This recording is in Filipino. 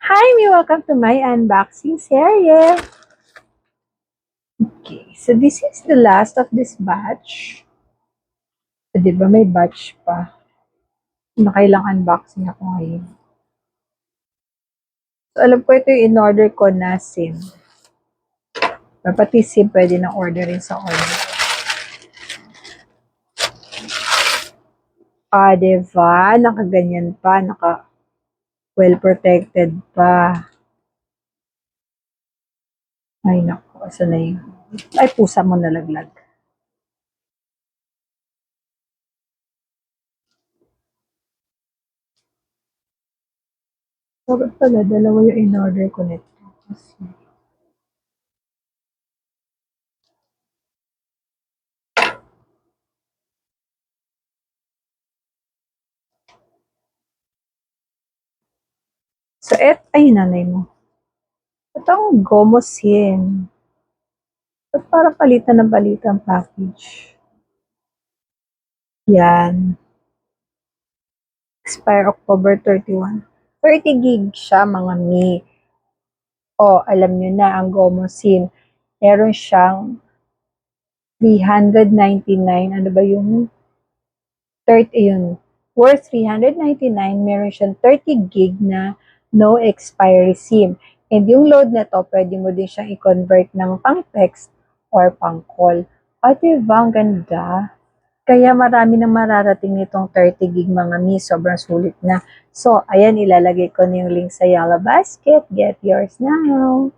Hi, welcome to my unboxing series. Okay, so this is the last of this batch. So, di ba may batch pa? Nakailang unboxing ako ngayon. So, alam ko ito yung in-order ko na SIM. Pati SIM pwede na orderin sa order. Diba? Nakaganyan pa. Well protected pa. Ay, naku. Asa na yun? Ay, pusa mo nalaglag. Bakit pala? Dalawa yung in-order ko nito. So, ay, nanay mo. Ito ang Gomo SIM. Ba't parang palitan ng palitan package? Yan. Expire October 31. 30 gig siya, mga mi. Alam nyo na, ang Gomo SIM. Meron siyang 399. Ano ba yung 30 yun? Worth 399. Meron siyang 30 gig na no expiry SIM. And yung load na to, pwede mo din siyang i-convert ng pang text or pang call. Diba? Ang ganda. Kaya marami nang mararating nitong 30 gig mga mi. Sobrang sulit na. So, ayan, ilalagay ko na yung link sa Yellow Basket. Get yours now.